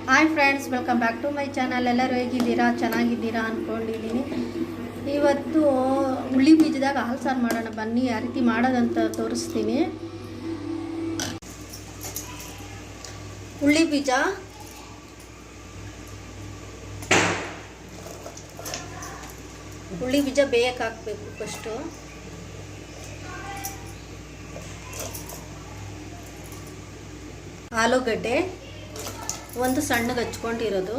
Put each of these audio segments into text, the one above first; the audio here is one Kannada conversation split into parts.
Hi friends, welcome back to my channel. ಎಲ್ಲರೂ ಹೇಗಿದ್ದೀರಾ? ಚೆನ್ನಾಗಿದ್ದೀರಾ ಅಂದ್ಕೊಂಡಿದ್ದೀನಿ. ಇವತ್ತು ಹುಳಿ ಬೀಜದಾಗ ಹಾಲು ಸಾರು ಮಾಡೋಣ ಬನ್ನಿ. ಯಾವ ರೀತಿ ಮಾಡೋದಂತ ತೋರಿಸ್ತೀನಿ. ಹುಳಿ ಬೀಜ ಬೇಯಕ್ಕೆ ಹಾಕಬೇಕು. ಫಸ್ಟು ಆಲೂಗಡ್ಡೆ ಒಂದು ಸಣ್ಣಗೆ ಹಚ್ಕೊಂಡಿರೋದು,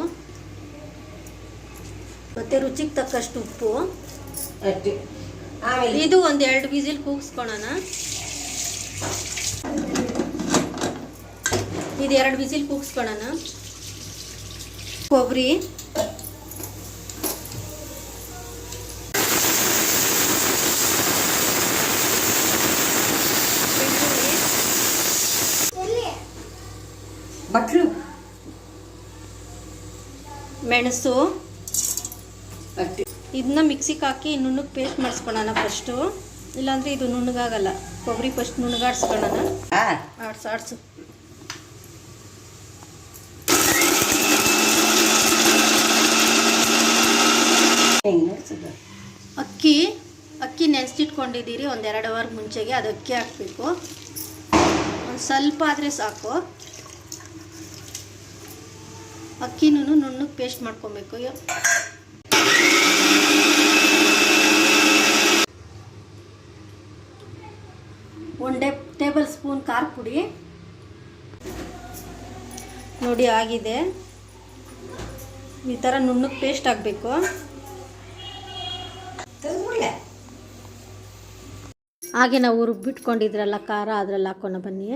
ಮತ್ತು ರುಚಿಗೆ ತಕ್ಕಷ್ಟು ಉಪ್ಪು. ಇದು ಒಂದು 2 ವಿಸಿಲ್ ಕೂಗಿಸ್ಕೊಳ್ಳೋಣ. ಇದು 2 ವಿಸಿಲ್ ಕೂಗಿಸ್ಕೊಳ್ಳೋಣ. ಕೊಬ್ಬರಿ, ಬಟ್ಲು, ಮೆಣಸು. ಇದನ್ನ ಮಿಕ್ಸಿಗೆ ಹಾಕಿ ನುಣ್ಣಗೆ ಪೇಸ್ಟ್ ಮಾಡಿಸ್ಕೊಳ್ಳೋಣ ಫಸ್ಟು. ಇಲ್ಲಾಂದರೆ ಇದು ನುಣ್ಣಗಾಗಲ್ಲ. ಕೊಬ್ಬರಿ ಫಸ್ಟ್ ನುಣ್ಣಗಾಡ್ಸ್ಕೊಳ್ಳೋಣ. ಆಡ್ಸು ಅಕ್ಕಿ ನೆನೆಸಿಟ್ಕೊಂಡಿದ್ದೀರಿ ಒಂದು 2 ಅವರ್ ಮುಂಚೆಗೆ. ಅದು ಅಕ್ಕಿ ಹಾಕಬೇಕು. ಒಂದು ಸ್ವಲ್ಪ ಆದರೆ ಸಾಕು. ಅಕ್ಕಿನೂ ನುಣ್ಣಗೆ ಪೇಸ್ಟ್ ಮಾಡ್ಕೊಬೇಕು. 1 ಟೇಬಲ್ ಸ್ಪೂನ್ ಖಾರ ಪುಡಿ ನೋಡಿ ಆಗಿದೆ. ಈ ಥರ ನುಣ್ಣಗೆ ಪೇಸ್ಟ್ ಆಗಬೇಕು. ಹಾಗೆ ನಾವು ರುಬ್ಬಿಟ್ಕೊಂಡಿದ್ರಲ್ಲ ಖಾರ, ಅದರಲ್ಲಿ ಹಾಕೋಣ ಬನ್ನಿ.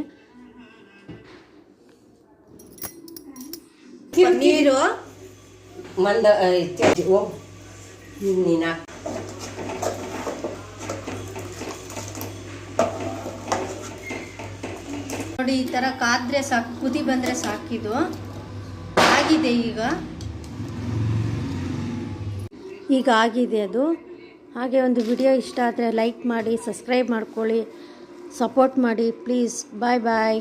ನೀರು ನೋಡಿ, ಈ ಥರ ಕಾದ್ರೆ ಸಾಕು, ಕುದಿ ಬಂದರೆ ಸಾಕಿದು. ಆಗಿದೆ ಈಗ ಆಗಿದೆ ಅದು. ಹಾಗೆ ಒಂದು ವಿಡಿಯೋ ಇಷ್ಟ ಆದರೆ ಲೈಕ್ ಮಾಡಿ, ಸಬ್ಸ್ಕ್ರೈಬ್ ಮಾಡ್ಕೊಳ್ಳಿ, ಸಪೋರ್ಟ್ ಮಾಡಿ ಪ್ಲೀಸ್. ಬಾಯ್ ಬಾಯ್.